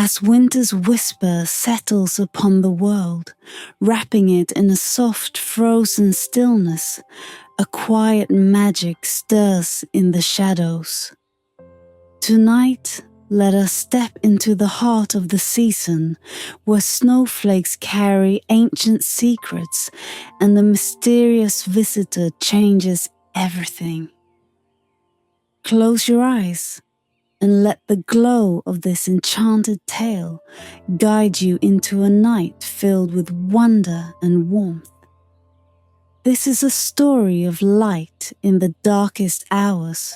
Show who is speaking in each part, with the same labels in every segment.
Speaker 1: As winter's whisper settles upon the world, wrapping it in a soft, frozen stillness, a quiet magic stirs in the shadows. Tonight, let us step into the heart of the season, where snowflakes carry ancient secrets and the mysterious visitor changes everything. Close your eyes and let the glow of this enchanted tale guide you into a night filled with wonder and warmth. This is a story of light in the darkest hours,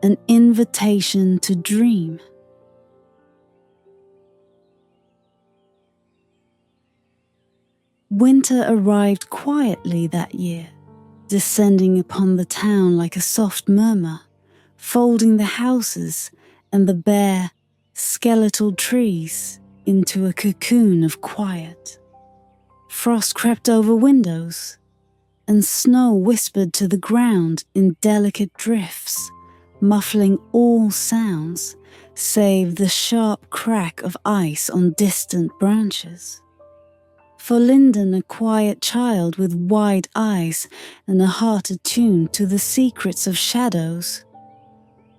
Speaker 1: an invitation to dream. Winter arrived quietly that year, descending upon the town like a soft murmur, folding the houses and the bare, skeletal trees into a cocoon of quiet. Frost crept over windows, and snow whispered to the ground in delicate drifts, muffling all sounds save the sharp crack of ice on distant branches. For Linden, a quiet child with wide eyes and a heart attuned to the secrets of shadows,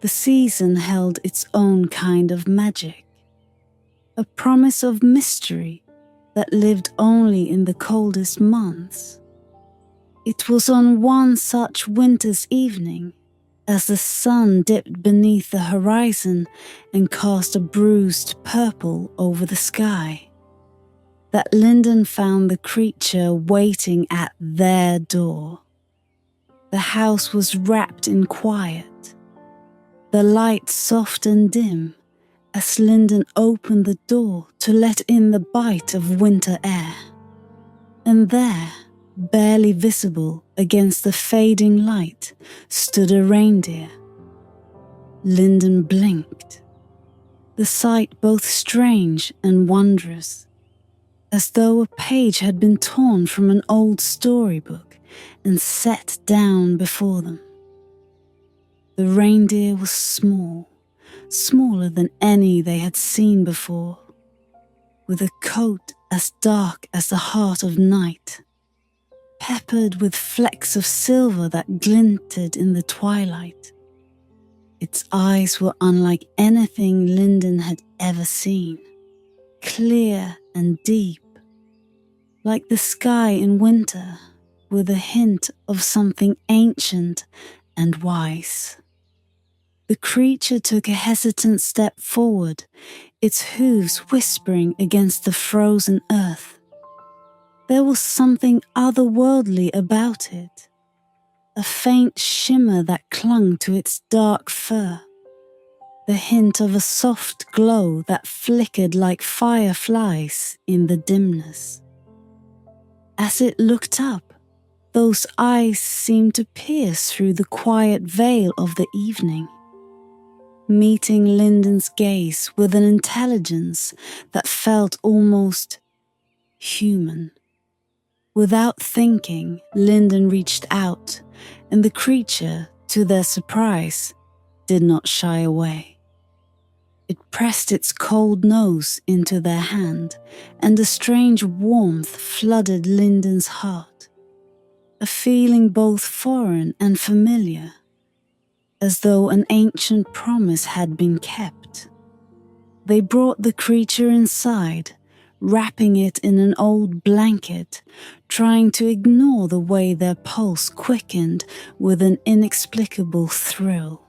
Speaker 1: the season held its own kind of magic, a promise of mystery that lived only in the coldest months. It was on one such winter's evening, as the sun dipped beneath the horizon and cast a bruised purple over the sky, that Linden found the creature waiting at their door. The house was wrapped in quiet, the light soft and dim, as Linden opened the door to let in the bite of winter air. And there, barely visible against the fading light, stood a reindeer. Linden blinked, the sight both strange and wondrous, as though a page had been torn from an old storybook and set down before them. The reindeer was small, smaller than any they had seen before, with a coat as dark as the heart of night, peppered with flecks of silver that glinted in the twilight. Its eyes were unlike anything Linden had ever seen, clear and deep, like the sky in winter, with a hint of something ancient and wise. The creature took a hesitant step forward, its hooves whispering against the frozen earth. There was something otherworldly about it, a faint shimmer that clung to its dark fur, the hint of a soft glow that flickered like fireflies in the dimness. As it looked up, those eyes seemed to pierce through the quiet veil of the evening, meeting Linden's gaze with an intelligence that felt almost human. Without thinking, Linden reached out, and the creature, to their surprise, did not shy away. It pressed its cold nose into their hand, and a strange warmth flooded Linden's heart, a feeling both foreign and familiar, as though an ancient promise had been kept. They brought the creature inside, wrapping it in an old blanket, trying to ignore the way their pulse quickened with an inexplicable thrill.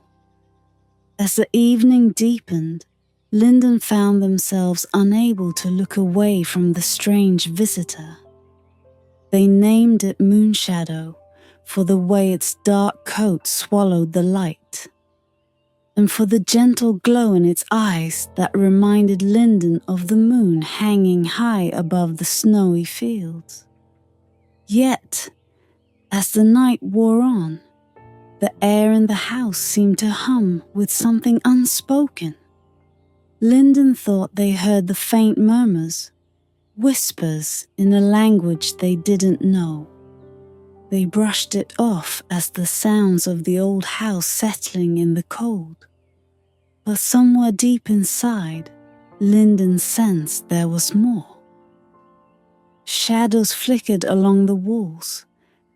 Speaker 1: As the evening deepened, Linden found themselves unable to look away from the strange visitor. They named it Moonshadow, for the way its dark coat swallowed the light, and for the gentle glow in its eyes that reminded Linden of the moon hanging high above the snowy fields. Yet, as the night wore on, the air in the house seemed to hum with something unspoken. Linden thought they heard the faint murmurs, whispers in a language they didn't know. They brushed it off as the sounds of the old house settling in the cold. But somewhere deep inside, Lyndon sensed there was more. Shadows flickered along the walls,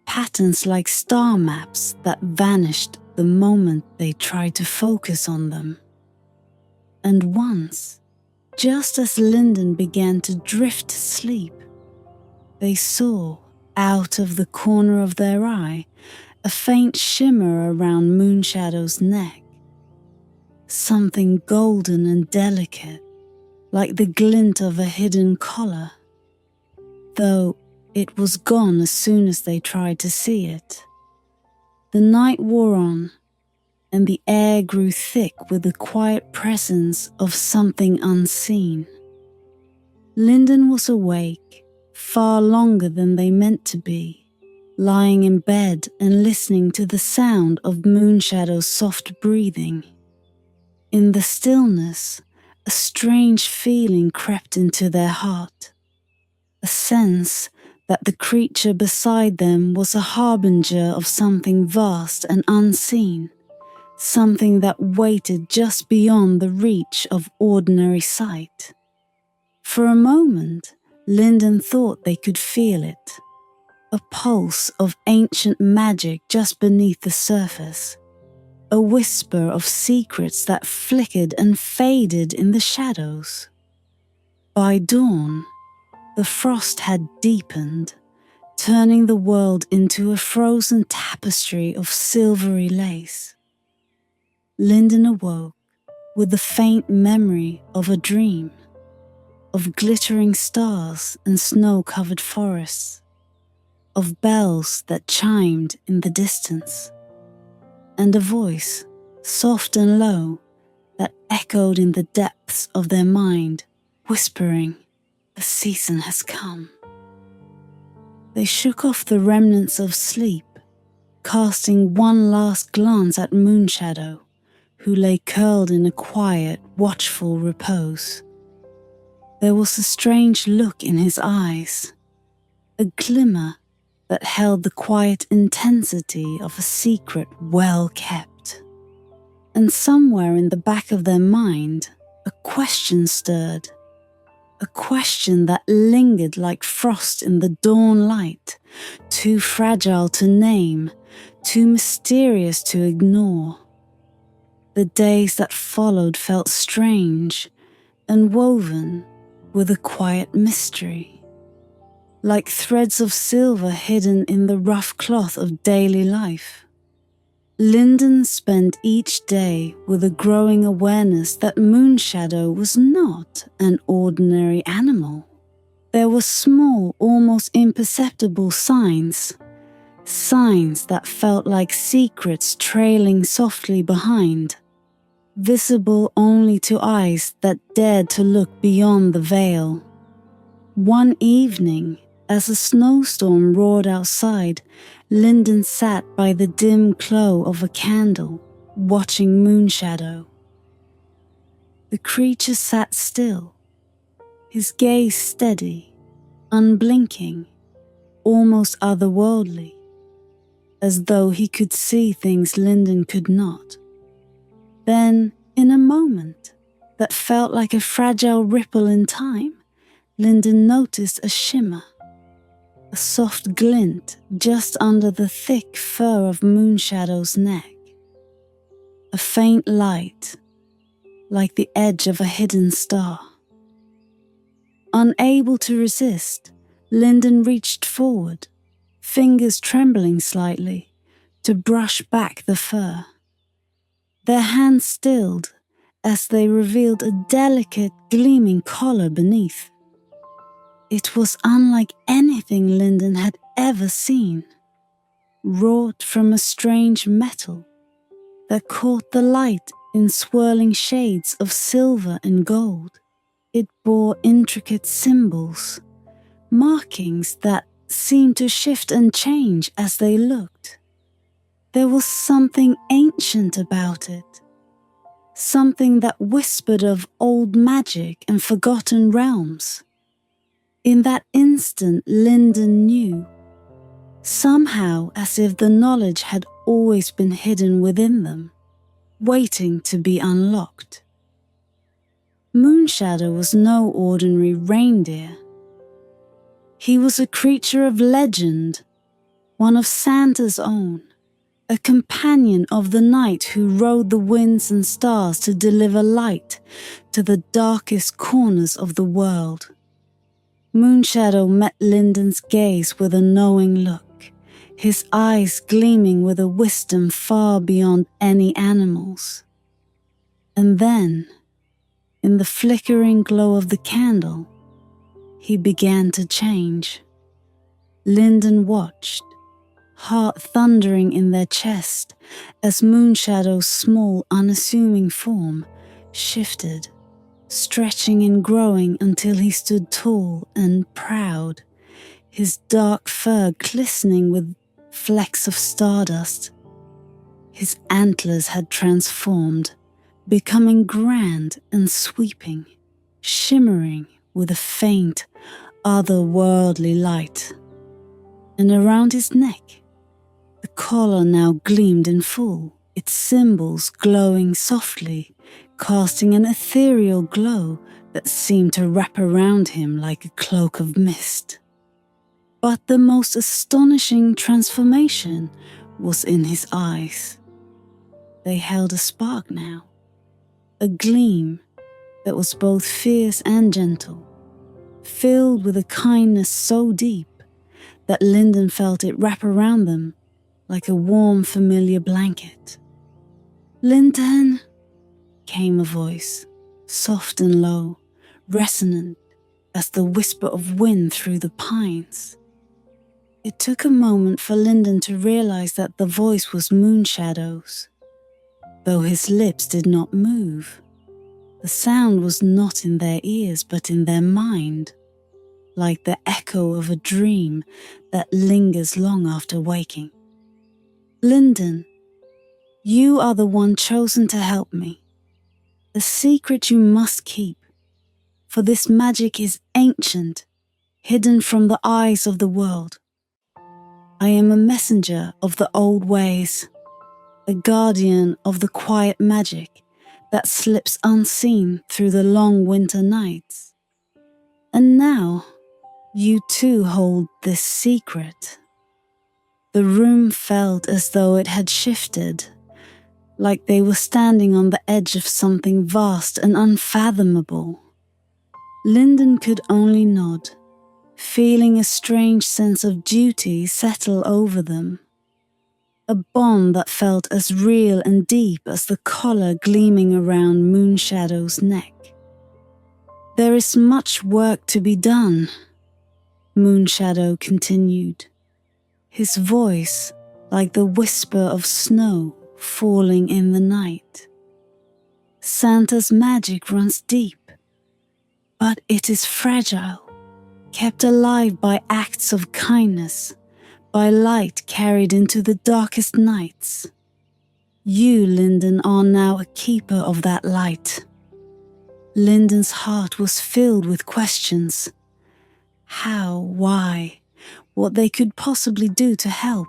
Speaker 1: patterns like star maps that vanished the moment they tried to focus on them. And once, just as Lyndon began to drift to sleep, they saw, out of the corner of their eye, a faint shimmer around Moonshadow's neck. Something golden and delicate, like the glint of a hidden collar, though it was gone as soon as they tried to see it. The night wore on, and the air grew thick with the quiet presence of something unseen. Lyndon was awake far longer than they meant to be, lying in bed and listening to the sound of Moonshadow's soft breathing. In the stillness, a strange feeling crept into their heart, a sense that the creature beside them was a harbinger of something vast and unseen, something that waited just beyond the reach of ordinary sight. For a moment, Lyndon thought they could feel it, a pulse of ancient magic just beneath the surface, a whisper of secrets that flickered and faded in the shadows. By dawn, the frost had deepened, turning the world into a frozen tapestry of silvery lace. Lyndon awoke with the faint memory of a dream, of glittering stars and snow-covered forests, of bells that chimed in the distance, and a voice, soft and low, that echoed in the depths of their mind, whispering, "The season has come." They shook off the remnants of sleep, casting one last glance at Moonshadow, who lay curled in a quiet, watchful repose. There was a strange look in his eyes, a glimmer that held the quiet intensity of a secret well kept. And somewhere in the back of their mind, a question stirred, a question that lingered like frost in the dawn light, too fragile to name, too mysterious to ignore. The days that followed felt strange and woven with a quiet mystery, like threads of silver hidden in the rough cloth of daily life. Lyndon spent each day with a growing awareness that Moonshadow was not an ordinary animal. There were small, almost imperceptible signs that felt like secrets trailing softly behind, visible only to eyes that dared to look beyond the veil. One evening, as a snowstorm roared outside, Lyndon sat by the dim glow of a candle, watching Moonshadow. The creature sat still, his gaze steady, unblinking, almost otherworldly, as though he could see things Lyndon could not. Then, in a moment that felt like a fragile ripple in time, Lyndon noticed a shimmer, a soft glint just under the thick fur of Moonshadow's neck. A faint light, like the edge of a hidden star. Unable to resist, Lyndon reached forward, fingers trembling slightly, to brush back the fur. Their hands stilled as they revealed a delicate, gleaming collar beneath. It was unlike anything Lyndon had ever seen, wrought from a strange metal that caught the light in swirling shades of silver and gold. It bore intricate symbols, markings that seemed to shift and change as they looked. There was something ancient about it, something that whispered of old magic and forgotten realms. In that instant, Lyndon knew, somehow as if the knowledge had always been hidden within them, waiting to be unlocked. Moonshadow was no ordinary reindeer. He was a creature of legend, one of Santa's own, a companion of the night who rode the winds and stars to deliver light to the darkest corners of the world. Moonshadow met Linden's gaze with a knowing look, his eyes gleaming with a wisdom far beyond any animal's. And then, in the flickering glow of the candle, he began to change. Linden watched, heart thundering in their chest as Moonshadow's small, unassuming form shifted, stretching and growing until he stood tall and proud, his dark fur glistening with flecks of stardust. His antlers had transformed, becoming grand and sweeping, shimmering with a faint, otherworldly light. And around his neck, the collar now gleamed in full, its symbols glowing softly, casting an ethereal glow that seemed to wrap around him like a cloak of mist. But the most astonishing transformation was in his eyes. They held a spark now, a gleam that was both fierce and gentle, filled with a kindness so deep that Linden felt it wrap around them like a warm, familiar blanket. "Linden," came a voice, soft and low, resonant as the whisper of wind through the pines. It took a moment for Linden to realize that the voice was Moonshadow's. Though his lips did not move, the sound was not in their ears but in their mind, like the echo of a dream that lingers long after waking. "Linden, you are the one chosen to help me. A secret you must keep, for this magic is ancient, hidden from the eyes of the world. I am a messenger of the old ways, a guardian of the quiet magic that slips unseen through the long winter nights. And now, you too hold this secret." The room felt as though it had shifted, like they were standing on the edge of something vast and unfathomable. Linden could only nod, feeling a strange sense of duty settle over them, a bond that felt as real and deep as the collar gleaming around Moonshadow's neck. "There is much work to be done," Moonshadow continued, his voice like the whisper of snow falling in the night. "Santa's magic runs deep, but it is fragile, kept alive by acts of kindness, by light carried into the darkest nights. You, Linden, are now a keeper of that light." Linden's heart was filled with questions. How, why, what they could possibly do to help.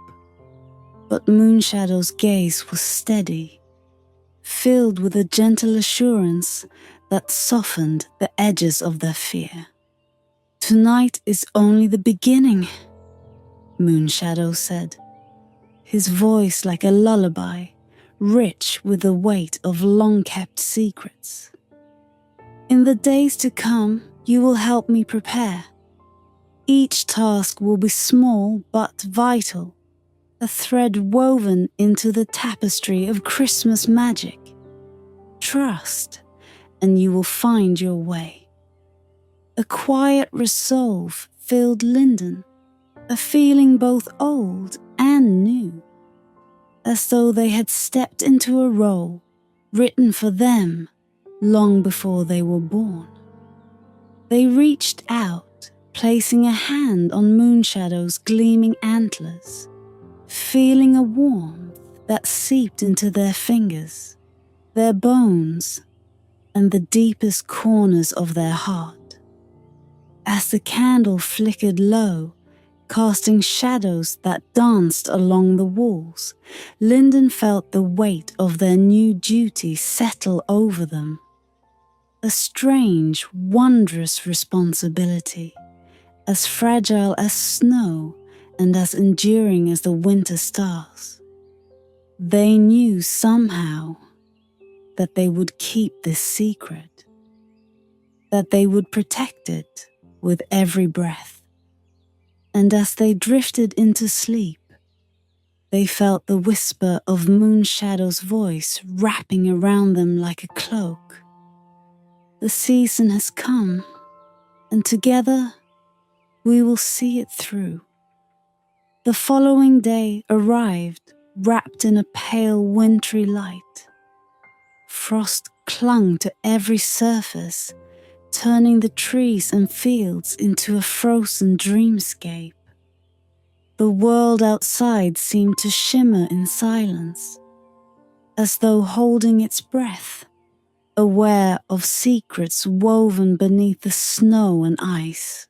Speaker 1: But Moonshadow's gaze was steady, filled with a gentle assurance that softened the edges of their fear. "Tonight is only the beginning," Moonshadow said, his voice like a lullaby, rich with the weight of long-kept secrets. "In the days to come, you will help me prepare. Each task will be small but vital, a thread woven into the tapestry of Christmas magic. Trust, and you will find your way." A quiet resolve filled Linden, a feeling both old and new, as though they had stepped into a role written for them long before they were born. They reached out, placing a hand on Moonshadow's gleaming antlers, feeling a warmth that seeped into their fingers, their bones, and the deepest corners of their heart. As the candle flickered low, casting shadows that danced along the walls, Linden felt the weight of their new duty settle over them. a strange, wondrous responsibility, as fragile as snow and as enduring as the winter stars. They knew somehow that they would keep this secret, that they would protect it with every breath. And as they drifted into sleep, they felt the whisper of Moonshadow's voice wrapping around them like a cloak. The season has come, and together we will see it through. The following day arrived, wrapped in a pale wintry light. Frost clung to every surface, turning the trees and fields into a frozen dreamscape. The world outside seemed to shimmer in silence, as though holding its breath, aware of secrets woven beneath the snow and ice.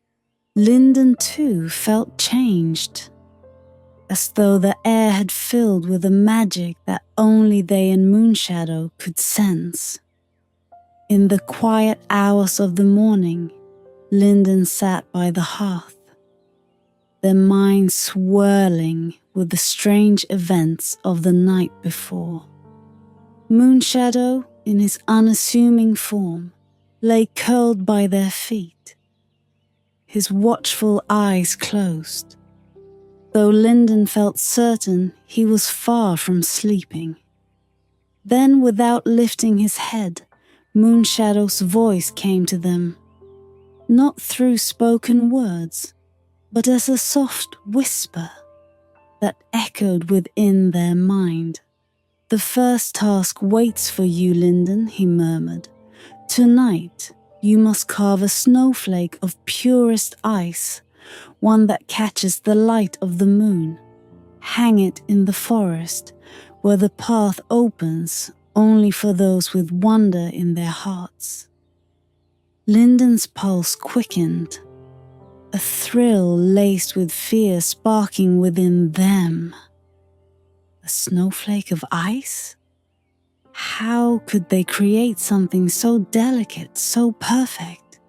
Speaker 1: Linden too felt changed, as though the air had filled with a magic that only they and Moonshadow could sense. In the quiet hours of the morning, Linden sat by the hearth, their minds swirling with the strange events of the night before. Moonshadow, in his unassuming form, lay curled by their feet, his watchful eyes closed, though Linden felt certain he was far from sleeping. Then, without lifting his head, Moonshadow's voice came to them, not through spoken words, but as a soft whisper that echoed within their mind. "The first task waits for you, Linden," he murmured. "Tonight, you must carve a snowflake of purest ice, one that catches the light of the moon. Hang it in the forest, where the path opens only for those with wonder in their hearts." Linden's pulse quickened, a thrill laced with fear sparking within them. A snowflake of ice? How could they create something so delicate, so perfect?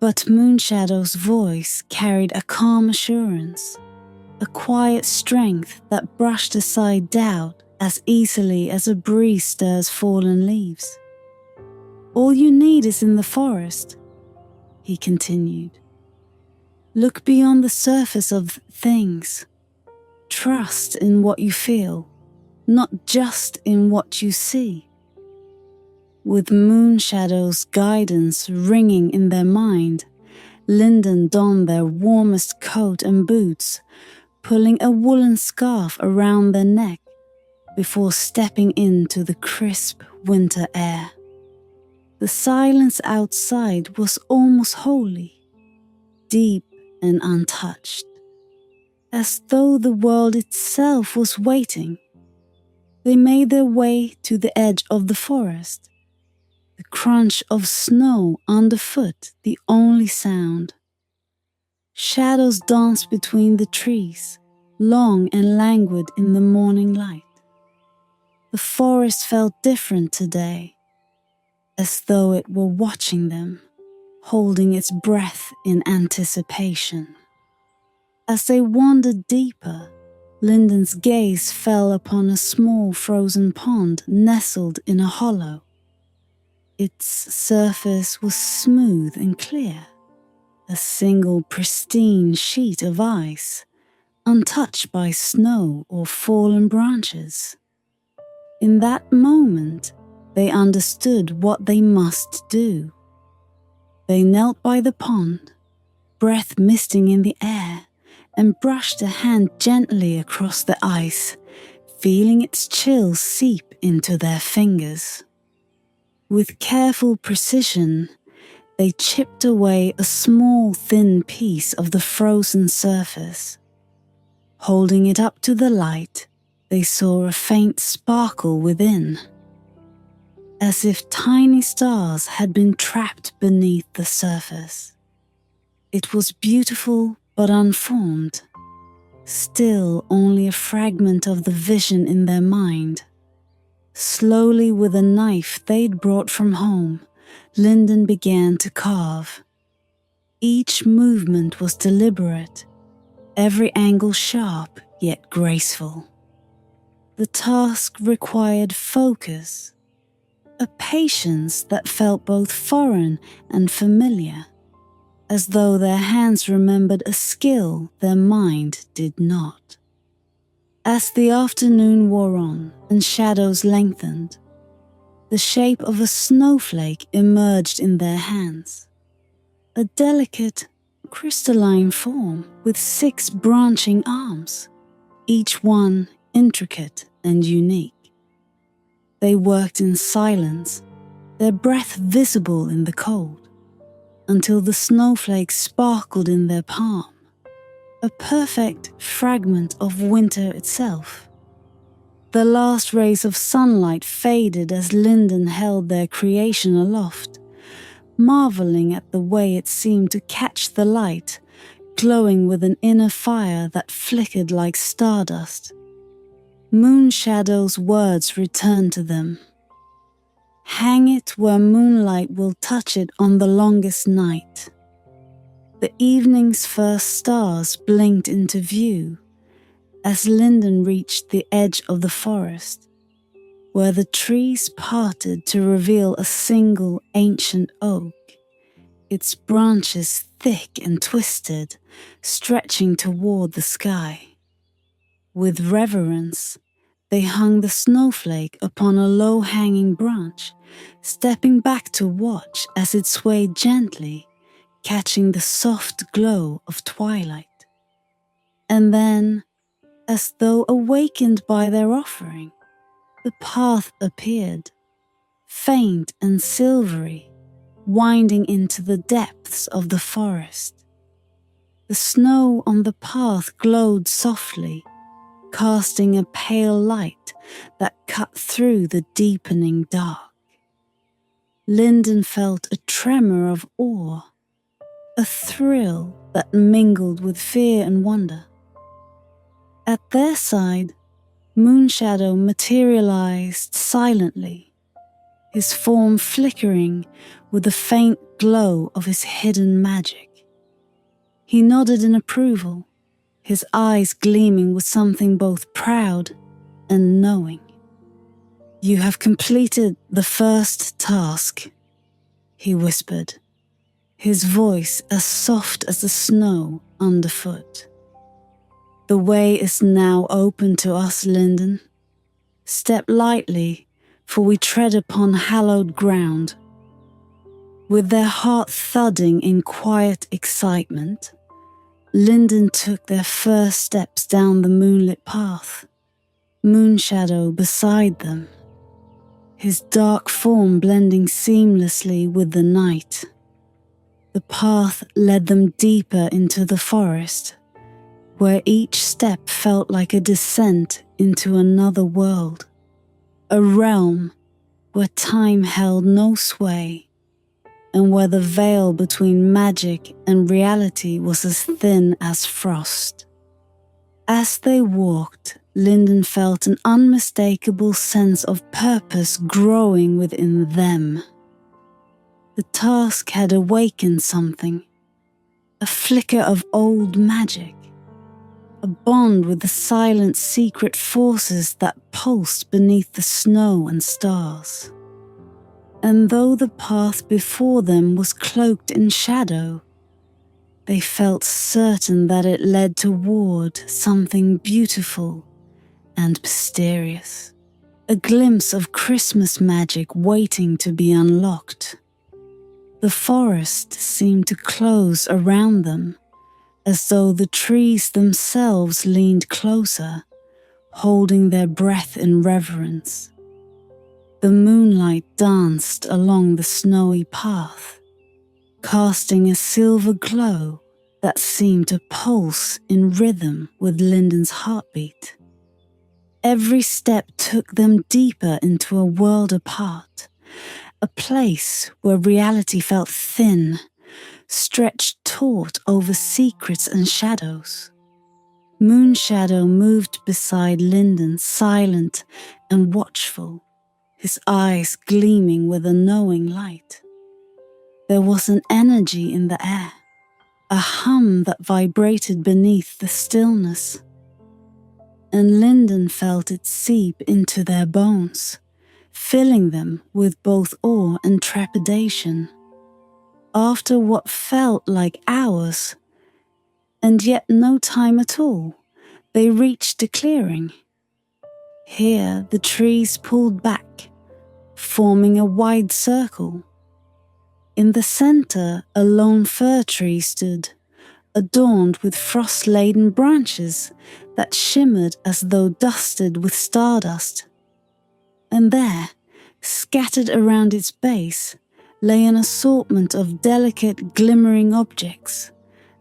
Speaker 1: But Moonshadow's voice carried a calm assurance, a quiet strength that brushed aside doubt as easily as a breeze stirs fallen leaves. "All you need is in the forest," he continued. "Look beyond the surface of things. Trust in what you feel, not just in what you see." With Moonshadow's guidance ringing in their mind, Linden donned their warmest coat and boots, pulling a woolen scarf around their neck before stepping into the crisp winter air. The silence outside was almost holy, deep and untouched, as though the world itself was waiting. They made their way to the edge of the forest, the crunch of snow underfoot the only sound. Shadows danced between the trees, long and languid in the morning light. The forest felt different today, as though it were watching them, holding its breath in anticipation. As they wandered deeper, Linden's gaze fell upon a small frozen pond nestled in a hollow. Its surface was smooth and clear, a single pristine sheet of ice, untouched by snow or fallen branches. In that moment, they understood what they must do. They knelt by the pond, breath misting in the air, and brushed a hand gently across the ice, feeling its chill seep into their fingers. With careful precision, they chipped away a small thin piece of the frozen surface. Holding it up to the light, they saw a faint sparkle within, as if tiny stars had been trapped beneath the surface. It was beautiful but unformed, still only a fragment of the vision in their mind. Slowly, with a knife they'd brought from home, Linden began to carve. Each movement was deliberate, every angle sharp yet graceful. The task required focus, a patience that felt both foreign and familiar, as though their hands remembered a skill their mind did not. As the afternoon wore on and shadows lengthened, the shape of a snowflake emerged in their hands, a delicate, crystalline form with 6 branching arms, each one intricate and unique. They worked in silence, their breath visible in the cold, until the snowflake sparkled in their palm, a perfect fragment of winter itself. The last rays of sunlight faded as Linden held their creation aloft, marveling at the way it seemed to catch the light, glowing with an inner fire that flickered like stardust. Moonshadow's words returned to them. Hang it where moonlight will touch it on the longest night. The evening's first stars blinked into view as Linden reached the edge of the forest, where the trees parted to reveal a single ancient oak, its branches thick and twisted, stretching toward the sky. With reverence, they hung the snowflake upon a low-hanging branch, stepping back to watch as it swayed gently, catching the soft glow of twilight. And then, as though awakened by their offering, the path appeared, faint and silvery, winding into the depths of the forest. The snow on the path glowed softly, casting a pale light that cut through the deepening dark. Linden felt a tremor of awe, a thrill that mingled with fear and wonder. At their side, Moonshadow materialized silently, his form flickering with the faint glow of his hidden magic. He nodded in approval, his eyes gleaming with something both proud and knowing. "You have completed the first task," he whispered, his voice as soft as the snow underfoot. "The way is now open to us, Linden. Step lightly, for we tread upon hallowed ground." With their heart thudding in quiet excitement, Linden took their first steps down the moonlit path, Moonshadow beside them, his dark form blending seamlessly with the night. The path led them deeper into the forest, where each step felt like a descent into another world, a realm where time held no sway, and where the veil between magic and reality was as thin as frost. As they walked, Linden felt an unmistakable sense of purpose growing within them. The task had awakened something, a flicker of old magic, a bond with the silent secret forces that pulsed beneath the snow and stars. And though the path before them was cloaked in shadow, they felt certain that it led toward something beautiful and mysterious, a glimpse of Christmas magic waiting to be unlocked. The forest seemed to close around them, as though the trees themselves leaned closer, holding their breath in reverence. The moonlight danced along the snowy path, casting a silver glow that seemed to pulse in rhythm with Linden's heartbeat. Every step took them deeper into a world apart, a place where reality felt thin, stretched taut over secrets and shadows. Moonshadow moved beside Linden, silent and watchful, his eyes gleaming with a knowing light. There was an energy in the air, a hum that vibrated beneath the stillness, and Lyndon felt it seep into their bones, filling them with both awe and trepidation. After what felt like hours, and yet no time at all, they reached a clearing. Here the trees pulled back, forming a wide circle. In the center, a lone fir tree stood, adorned with frost-laden branches that shimmered as though dusted with stardust. And there, scattered around its base, lay an assortment of delicate, glimmering objects,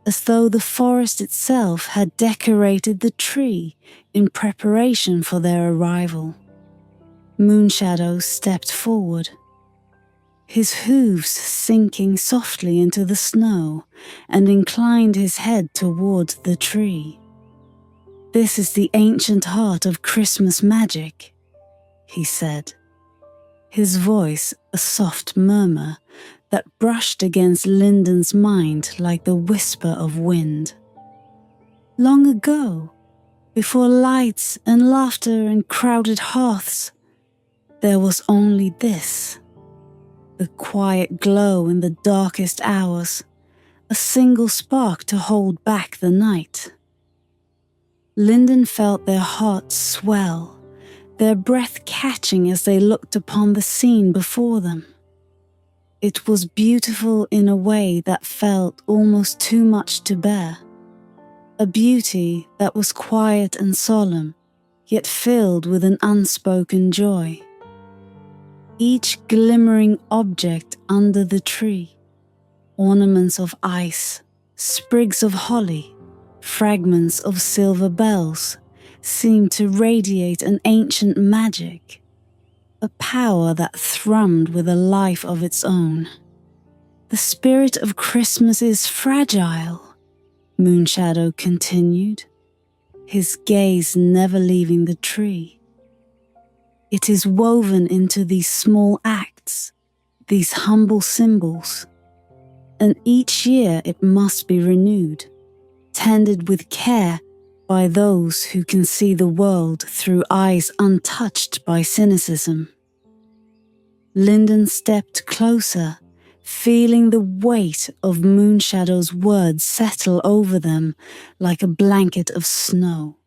Speaker 1: as though the forest itself had decorated the tree in preparation for their arrival. Moonshadow stepped forward, his hooves sinking softly into the snow, and inclined his head toward the tree. "This is the ancient heart of Christmas magic," he said, his voice a soft murmur that brushed against Lyndon's mind like the whisper of wind. Long ago, before lights and laughter and crowded hearths, there was only this, the quiet glow in the darkest hours, a single spark to hold back the night. Lyndon felt their hearts swell, their breath catching as they looked upon the scene before them. It was beautiful in a way that felt almost too much to bear, a beauty that was quiet and solemn, yet filled with an unspoken joy. Each glimmering object under the tree, ornaments of ice, sprigs of holly, fragments of silver bells, seemed to radiate an ancient magic, a power that thrummed with a life of its own. "The spirit of Christmas is fragile," Moonshadow continued, his gaze never leaving the tree. "It is woven into these small acts, these humble symbols, and each year it must be renewed, tended with care by those who can see the world through eyes untouched by cynicism." Lyndon stepped closer, feeling the weight of Moonshadow's words settle over them like a blanket of snow.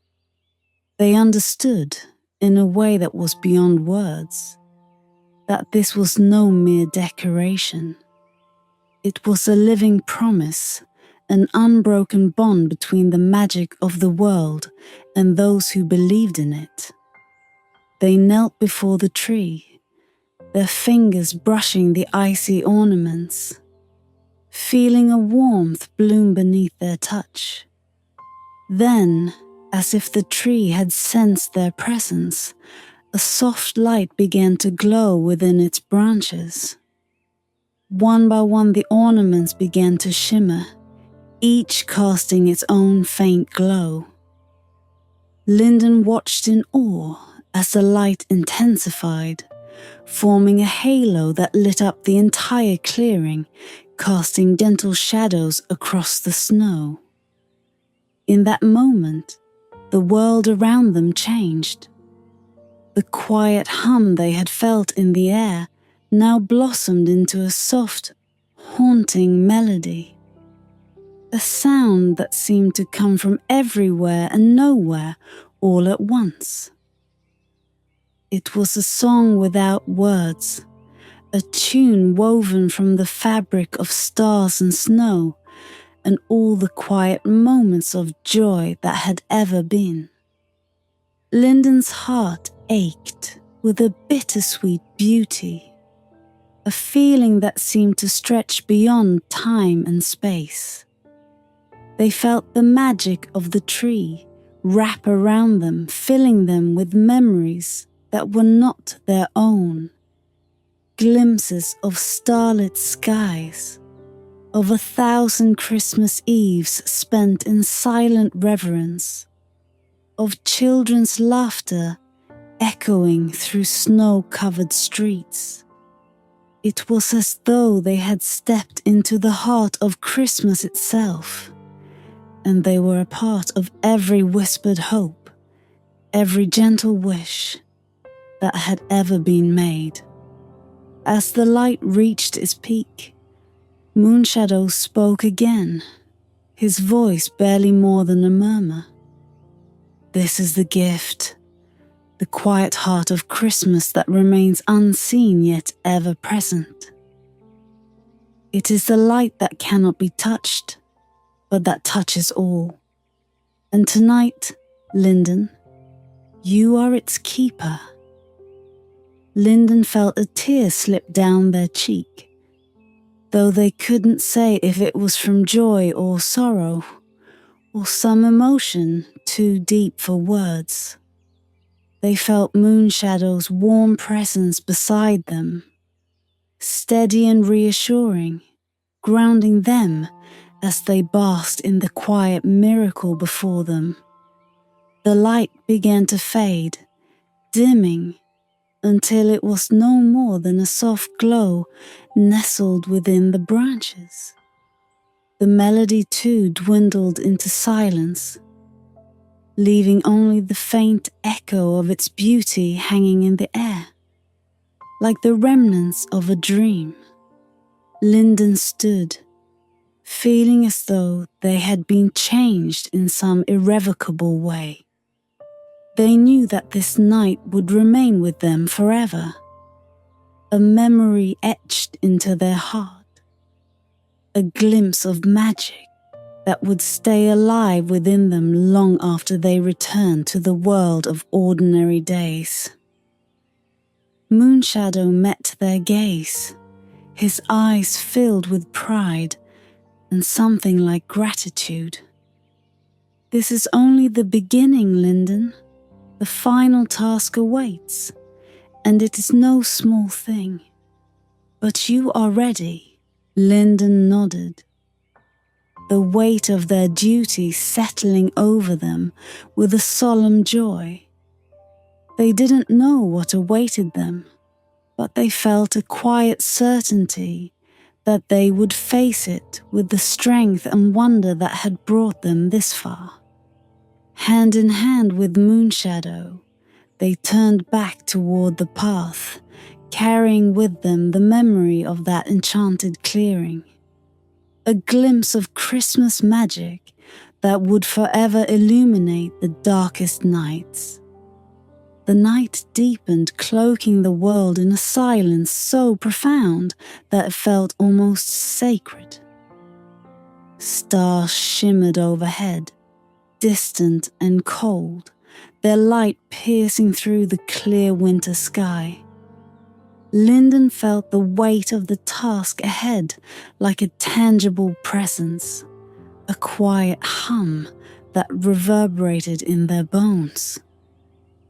Speaker 1: They understood, in a way that was beyond words, that this was no mere decoration. It was a living promise, an unbroken bond between the magic of the world and those who believed in it. They knelt before the tree, their fingers brushing the icy ornaments, feeling a warmth bloom beneath their touch. Then, as if the tree had sensed their presence, a soft light began to glow within its branches. One by one the ornaments began to shimmer, each casting its own faint glow. Lyndon watched in awe as the light intensified, forming a halo that lit up the entire clearing, casting gentle shadows across the snow. In that moment, the world around them changed. The quiet hum they had felt in the air now blossomed into a soft, haunting melody. A sound that seemed to come from everywhere and nowhere all at once. It was a song without words, a tune woven from the fabric of stars and snow, and all the quiet moments of joy that had ever been. Lyndon's heart ached with a bittersweet beauty, a feeling that seemed to stretch beyond time and space. They felt the magic of the tree wrap around them, filling them with memories that were not their own. Glimpses of starlit skies, of 1,000 Christmas Eves spent in silent reverence, of children's laughter echoing through snow-covered streets. It was as though they had stepped into the heart of Christmas itself, and they were a part of every whispered hope, every gentle wish that had ever been made. As the light reached its peak, Moonshadow spoke again, his voice barely more than a murmur. This is the gift, the quiet heart of Christmas that remains unseen yet ever present. It is the light that cannot be touched, but that touches all. And tonight, Linden, you are its keeper. Linden felt a tear slip down their cheek, though they couldn't say if it was from joy or sorrow, or some emotion too deep for words. They felt Moonshadow's warm presence beside them, steady and reassuring, grounding them as they basked in the quiet miracle before them. The light began to fade, dimming, until it was no more than a soft glow nestled within the branches. The melody too dwindled into silence, leaving only the faint echo of its beauty hanging in the air, like the remnants of a dream. Linden stood, feeling as though they had been changed in some irrevocable way. They knew that this night would remain with them forever, a memory etched into their heart, a glimpse of magic that would stay alive within them long after they returned to the world of ordinary days. Moonshadow met their gaze, his eyes filled with pride and something like gratitude. This is only the beginning, Linden. The final task awaits, and it is no small thing. But you are ready. Linden nodded, the weight of their duty settling over them with a solemn joy. They didn't know what awaited them, but they felt a quiet certainty that they would face it with the strength and wonder that had brought them this far. Hand in hand with Moonshadow, they turned back toward the path, carrying with them the memory of that enchanted clearing. A glimpse of Christmas magic that would forever illuminate the darkest nights. The night deepened, cloaking the world in a silence so profound that it felt almost sacred. Stars shimmered overhead, distant and cold, their light piercing through the clear winter sky. Linden felt the weight of the task ahead like a tangible presence, a quiet hum that reverberated in their bones.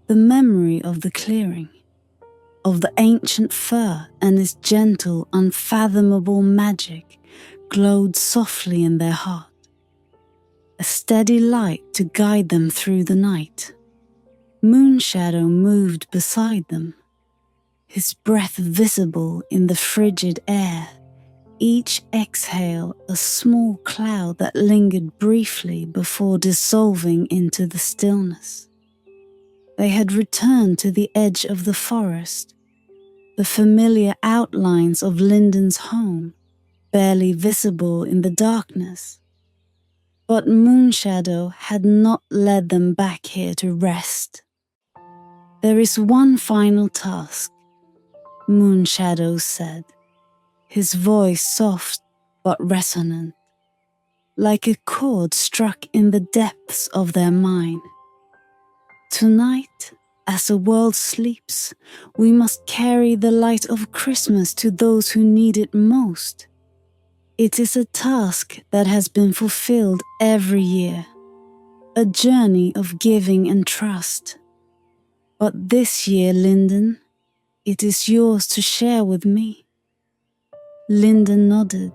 Speaker 1: The memory of the clearing, of the ancient fir and its gentle, unfathomable magic glowed softly in their heart, a steady light to guide them through the night. Moonshadow moved beside them, his breath visible in the frigid air, each exhale a small cloud that lingered briefly before dissolving into the stillness. They had returned to the edge of the forest, the familiar outlines of Linden's home, barely visible in the darkness. But Moonshadow had not led them back here to rest. There is one final task, Moonshadow said, his voice soft but resonant, like a chord struck in the depths of their mind. Tonight, as the world sleeps, we must carry the light of Christmas to those who need it most. It is a task that has been fulfilled every year, a journey of giving and trust. But this year, Linden, it is yours to share with me. Linden nodded,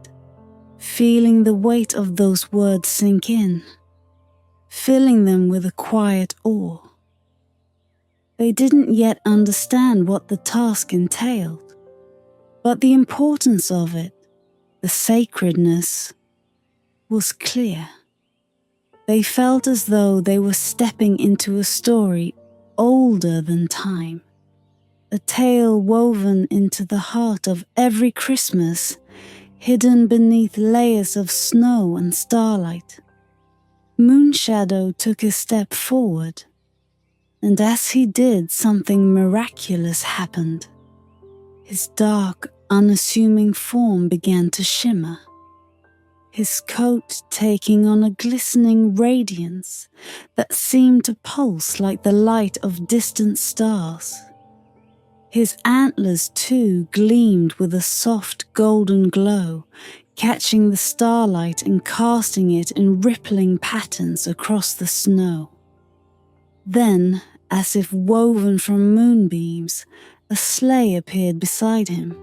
Speaker 1: feeling the weight of those words sink in, filling them with a quiet awe. They didn't yet understand what the task entailed, But the importance of it, the sacredness, was clear. They felt as though they were stepping into a story older than time, a tale woven into the heart of every Christmas, hidden beneath layers of snow and starlight. Moonshadow took a step forward, and as he did, something miraculous happened. His dark, unassuming form began to shimmer, his coat taking on a glistening radiance that seemed to pulse like the light of distant stars. His antlers, too, gleamed with a soft golden glow, catching the starlight and casting it in rippling patterns across the snow. Then, as if woven from moonbeams, a sleigh appeared beside him.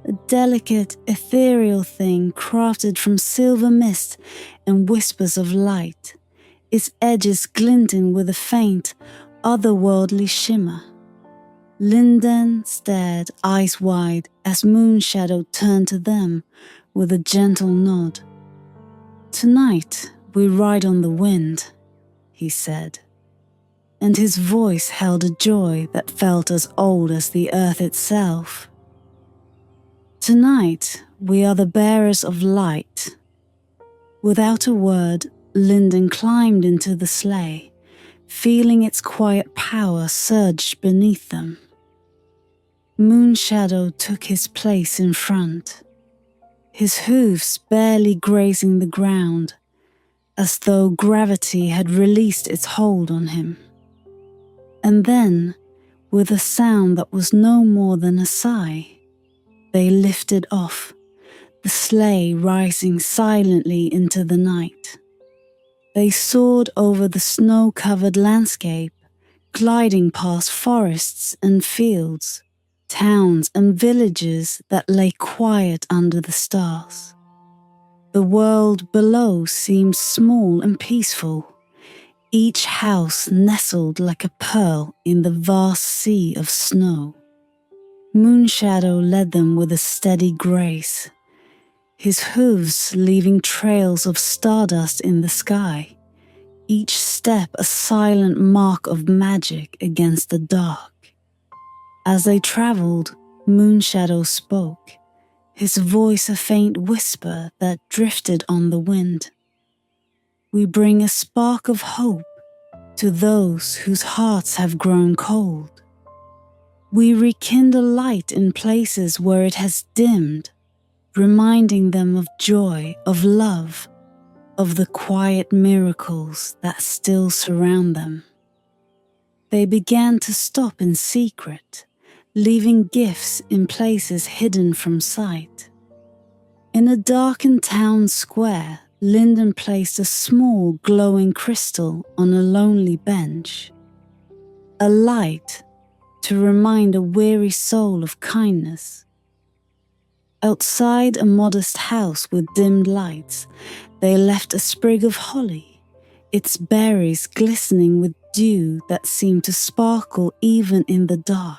Speaker 1: A delicate, ethereal thing crafted from silver mist and whispers of light, its edges glinting with a faint, otherworldly shimmer. Linden stared, eyes wide, as Moonshadow turned to them with a gentle nod. "Tonight we ride on the wind," he said, and his voice held a joy that felt as old as the earth itself. "Tonight we are the bearers of light." Without a word, Linden climbed into the sleigh, feeling its quiet power surge beneath them. Moonshadow took his place in front, his hooves barely grazing the ground, as though gravity had released its hold on him. And then, with a sound that was no more than a sigh, they lifted off, the sleigh rising silently into the night. They soared over the snow-covered landscape, gliding past forests and fields, towns and villages that lay quiet under the stars. The world below seemed small and peaceful, each house nestled like a pearl in the vast sea of snow. Moonshadow led them with a steady grace, his hooves leaving trails of stardust in the sky, each step a silent mark of magic against the dark. As they traveled, Moonshadow spoke, his voice a faint whisper that drifted on the wind. "We bring a spark of hope to those whose hearts have grown cold. We rekindle light in places where it has dimmed, reminding them of joy, of love, of the quiet miracles that still surround them." They began to stop in secret, leaving gifts in places hidden from sight. In a darkened town square, Linden placed a small glowing crystal on a lonely bench. A light to remind a weary soul of kindness. Outside a modest house with dimmed lights, they left a sprig of holly, its berries glistening with dew that seemed to sparkle even in the dark.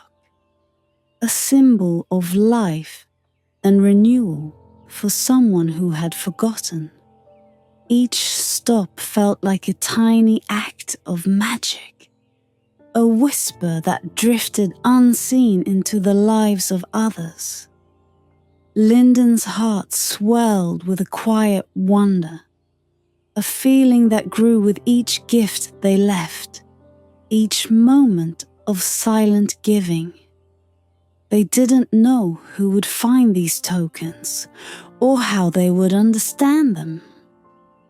Speaker 1: A symbol of life and renewal for someone who had forgotten. Each stop felt like a tiny act of magic, a whisper that drifted unseen into the lives of others. Linden's heart swelled with a quiet wonder, a feeling that grew with each gift they left, each moment of silent giving. They didn't know who would find these tokens or how they would understand them.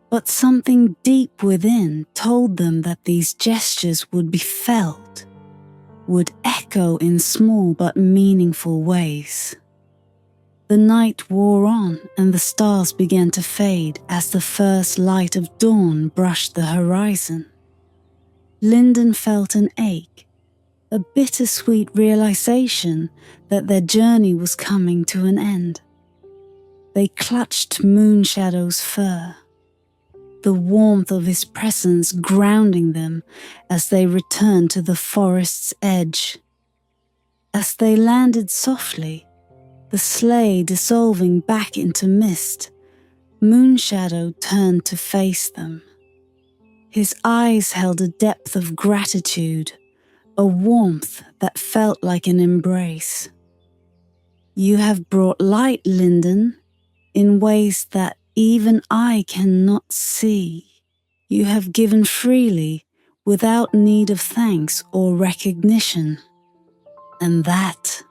Speaker 1: But something deep within told them that these gestures would be felt, would echo in small but meaningful ways. The night wore on and the stars began to fade as the first light of dawn brushed the horizon. Linden felt an ache, a bittersweet realization that their journey was coming to an end. They clutched Moonshadow's fur, the warmth of his presence grounding them as they returned to the forest's edge. As they landed softly, The sleigh dissolving back into mist, Moonshadow turned to face them. His eyes held a depth of gratitude, a warmth that felt like an embrace. "You have brought light, Linden, in ways that even I cannot see. You have given freely, without need of thanks or recognition. And that,"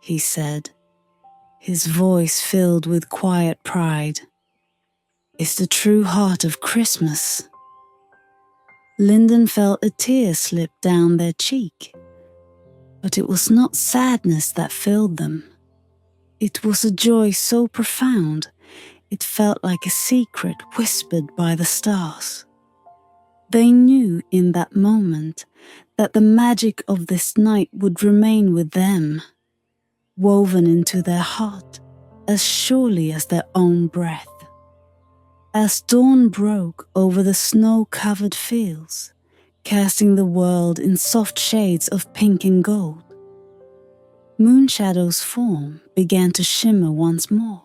Speaker 1: he said, his voice filled with quiet pride, "is the true heart of Christmas." Linden felt a tear slip down their cheek, but it was not sadness that filled them. It was a joy so profound, it felt like a secret whispered by the stars. They knew in that moment that the magic of this night would remain with them, woven into their heart as surely as their own breath. As dawn broke over the snow-covered fields, casting the world in soft shades of pink and gold, Moonshadow's form began to shimmer once more.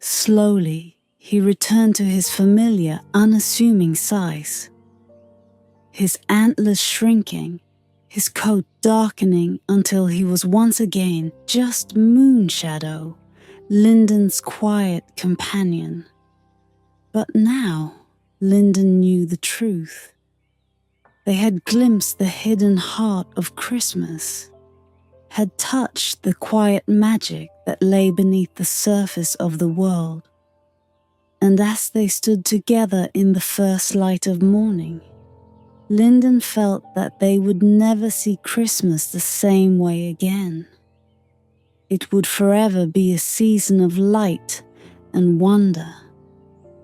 Speaker 1: Slowly, he returned to his familiar, unassuming size. His antlers shrinking, his coat darkening until he was once again just Moonshadow, Linden's quiet companion. But now, Linden knew the truth. They had glimpsed the hidden heart of Christmas, had touched the quiet magic that lay beneath the surface of the world. And as they stood together in the first light of morning, Linden felt that they would never see Christmas the same way again. It would forever be a season of light and wonder,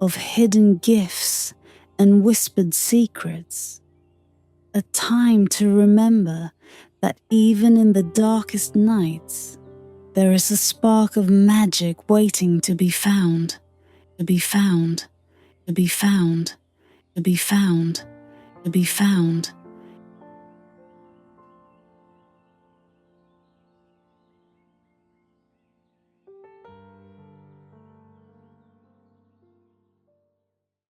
Speaker 1: of hidden gifts and whispered secrets, a time to remember that even in the darkest nights, there is a spark of magic waiting to be found, to be found, to be found, to be found, to be found.